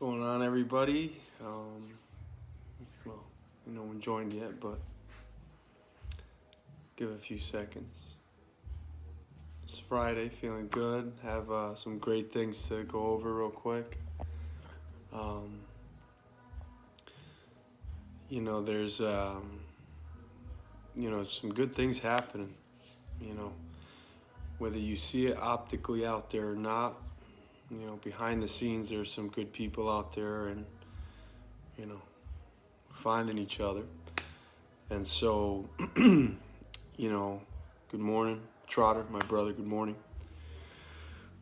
going on, everybody? No one joined yet, but give it a few seconds. It's Friday, feeling good. Have some great things to go over real quick. There's some good things happening. Whether you see it optically out there or not, behind the scenes, there's some good people out there, and finding each other. And so, good morning, Trotter, my brother. Good morning.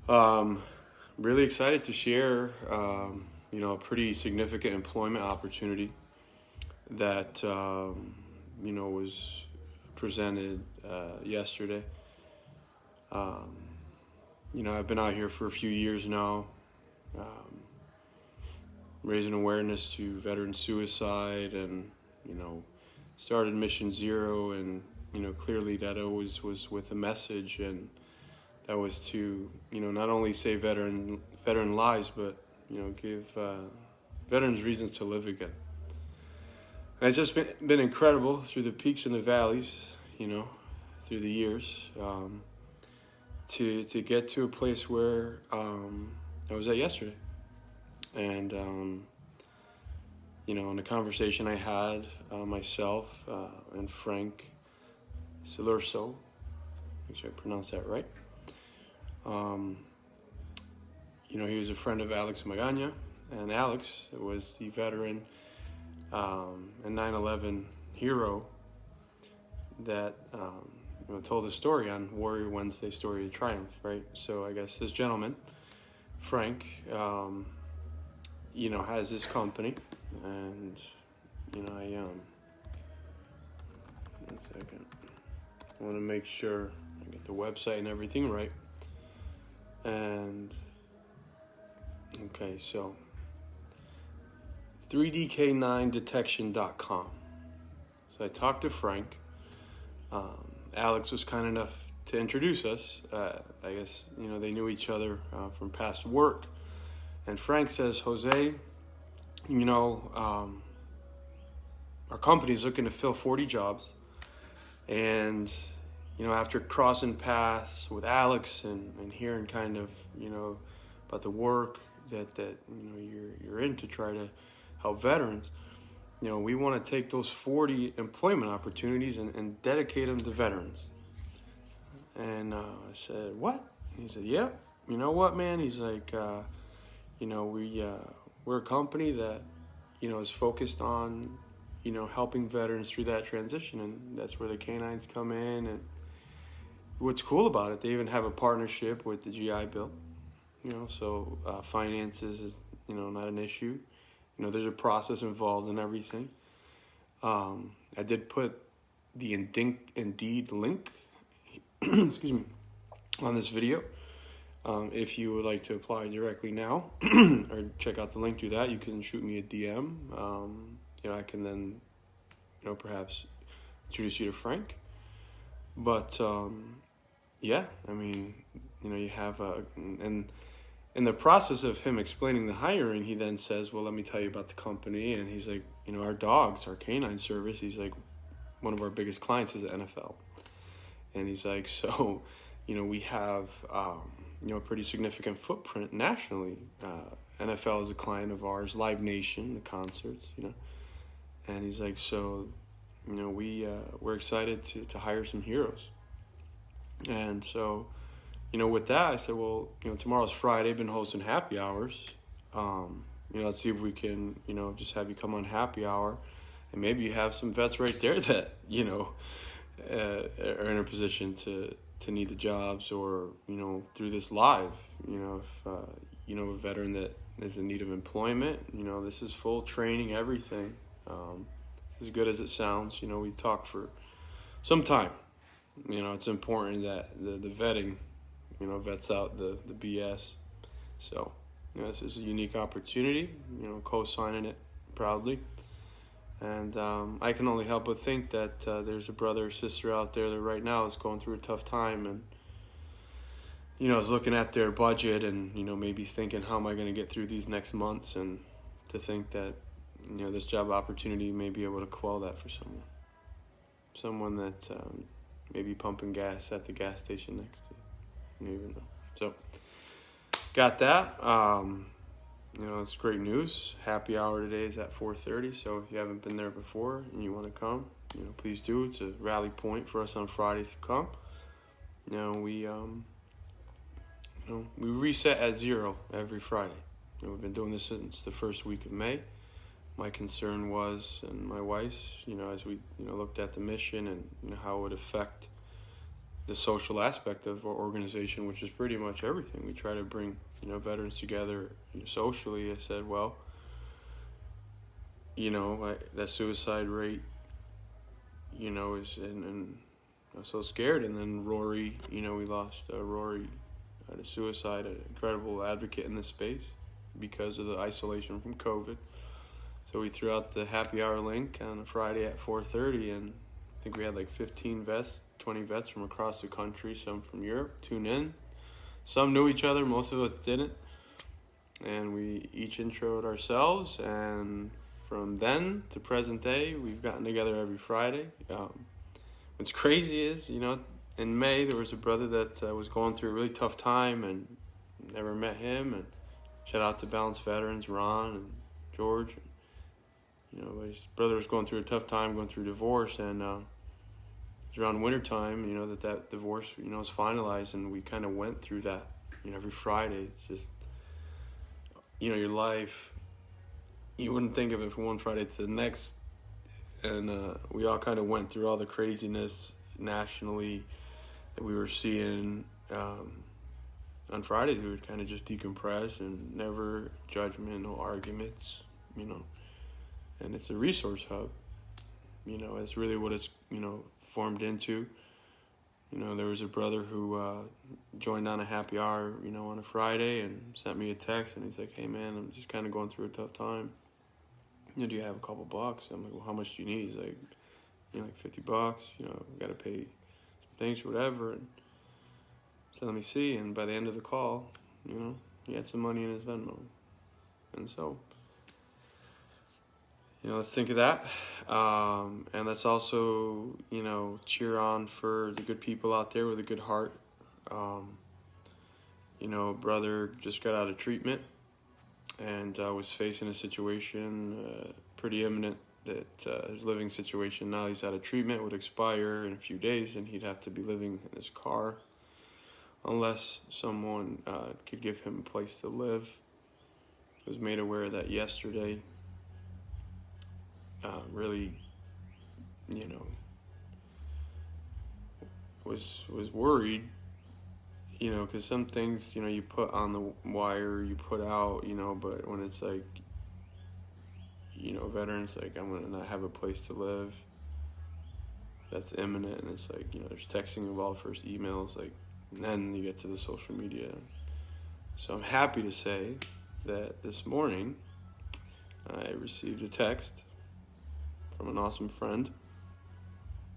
Really excited to share, a pretty significant employment opportunity that, was presented yesterday. I've been out here for a few years now, raising awareness to veteran suicide, and, started Mission Zero, and, clearly that always was with a message, and that was to, not only save veteran lives, but, give veterans reasons to live again. And it's just been incredible through the peaks and the valleys, through the years, to get to a place where I was at yesterday. And, in the conversation I had, myself and Frank Silurso, make sure I pronounce that right. He was a friend of Alex Magana, and Alex was the veteran and 9/11 hero that told the story on Warrior Wednesday, Story of Triumph, right? So I guess this gentleman, Frank, has this company, and one second, I want to make sure I get the website and everything right. And okay, so 3dk9detection.com. So I talked to Frank. Alex was kind enough to introduce us. I guess, they knew each other from past work. And Frank says, Jose, our company's looking to fill 40 jobs. And, after crossing paths with Alex and hearing kind of, about the work that you're in to try to help veterans, we want to take those 40 employment opportunities and dedicate them to veterans. And I said, what? He said, yeah. You know what, man? He's like, we're a company that, is focused on, helping veterans through that transition. And that's where the canines come in. And what's cool about it, they even have a partnership with the GI Bill. So finances is, not an issue. There's a process involved in everything. I did put the Indeed link, excuse me, on this video. If you would like to apply directly now or check out the link through that, you can shoot me a DM. I can then, perhaps introduce you to Frank. But, you have and in the process of him explaining the hiring, he then says, well, let me tell you about the company. And he's like, our dogs, our canine service, he's like, one of our biggest clients is the NFL. And he's like, so, we have, a pretty significant footprint nationally. NFL is a client of ours, Live Nation, the concerts, And he's like, so, we're excited to hire some heroes. And so, with that, I said, well, tomorrow's Friday, been hosting happy hours. Let's see if we can, just have you come on happy hour, and maybe you have some vets right there that, are in a position to need the jobs, or, through this live, if, a veteran that is in need of employment, this is full training, everything. As good as it sounds, we talked for some time. It's important that the vetting, vets out the BS. So, this is a unique opportunity, co-signing it proudly. And I can only help but think that there's a brother or sister out there that right now is going through a tough time, and I was looking at their budget and, maybe thinking, how am I going to get through these next months? And to think that, this job opportunity may be able to quell that for someone. Someone that may be pumping gas at the gas station next to you. You never know. So, got that. It's great news. Happy hour today is at 4:30. So if you haven't been there before and you want to come, please do. It's a rally point for us on Fridays to come. We reset at 0 every Friday. We've been doing this since the first week of May. My concern was, and my wife's, as we, looked at the mission and how it would affect the social aspect of our organization, which is pretty much everything. We try to bring, veterans together socially. I said, well, that suicide rate, is, and I was so scared. And then Rory, we lost Rory to suicide, an incredible advocate in this space because of the isolation from COVID. So we threw out the happy hour link on a Friday at 4:30, and I think we had like 15 vets, 20 vets from across the country, some from Europe, tune in. Some knew each other, most of us didn't. And we each introed ourselves, and from then to present day, we've gotten together every Friday. What's crazy is, in May, there was a brother that was going through a really tough time and never met him. And shout out to Balanced Veterans, Ron and George. His brother was going through a tough time, going through divorce, and it was around wintertime, that divorce, was finalized, and we kind of went through that, every Friday. It's just, your life, you wouldn't think of it from one Friday to the next, and we all kind of went through all the craziness nationally that we were seeing. On Fridays, we would kind of just decompress and never judgment, no arguments, and it's a resource hub. It's really what it's, formed into. There was a brother who joined on a happy hour, on a Friday and sent me a text, and he's like, hey man, I'm just kind of going through a tough time. Do you have a couple bucks? I'm like, well, how much do you need? He's like, like $50, got to pay some things, whatever. And so let me see. And by the end of the call, he had some money in his Venmo. And so, let's think of that. And let's also, cheer on for the good people out there with a good heart. Brother just got out of treatment and was facing a situation pretty imminent that his living situation, now he's out of treatment, would expire in a few days, and he'd have to be living in his car unless someone could give him a place to live. I was made aware of that yesterday. Really, was worried, because some things, you put on the wire, you put out, but when it's like, veterans, like, I'm going to not have a place to live, that's imminent, and it's like, there's texting involved first, emails, like, and then you get to the social media. So I'm happy to say that this morning I received a text from an awesome friend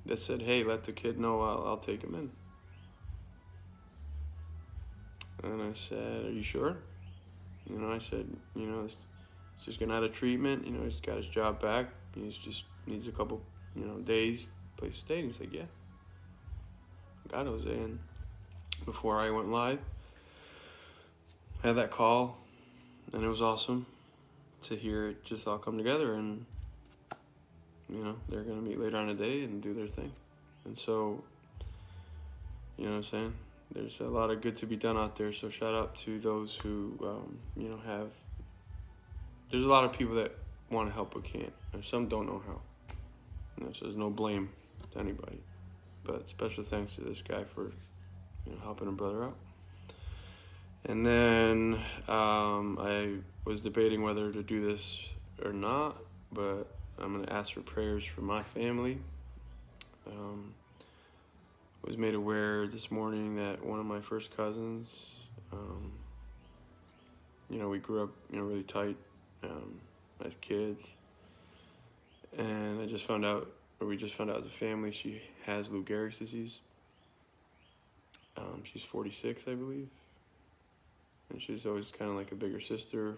that said, hey, let the kid know I'll take him in. And I said, are you sure? I said, he's just getting out of treatment. He's got his job back. He's just needs a couple, days, place to stay. And he's like, yeah. Got Jose in before I went live. Had that call, and it was awesome to hear it just all come together. And they're going to meet later on today and do their thing. And so, what I'm saying? There's a lot of good to be done out there. So shout out to those who, have... There's a lot of people that want to help but can't. And some don't know how. So there's no blame to anybody. But special thanks to this guy for, helping a brother out. And then I was debating whether to do this or not, but I'm going to ask for prayers for my family. Was made aware this morning that one of my first cousins, we grew up, really tight as kids. And we just found out as a family she has Lou Gehrig's disease. She's 46, I believe. And she's always kind of like a bigger sister.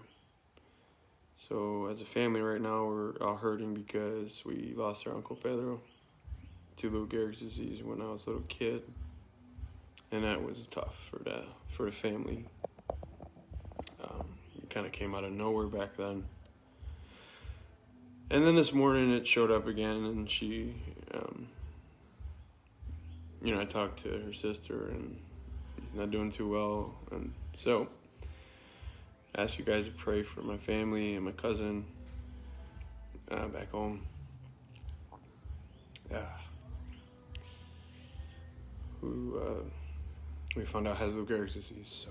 So as a family right now, we're all hurting because we lost our Uncle Pedro to Lou Gehrig's disease when I was a little kid. And that was tough for the family. It kind of came out of nowhere back then. And then this morning it showed up again, and she, I talked to her sister, and not doing too well. And so I asked you guys to pray for my family and my cousin back home. Who we found out has Lou Gehrig's disease. So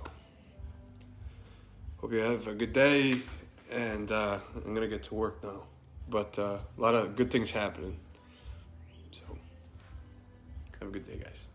hope you have a good day, and I'm gonna get to work now. But a lot of good things happening. So have a good day, guys.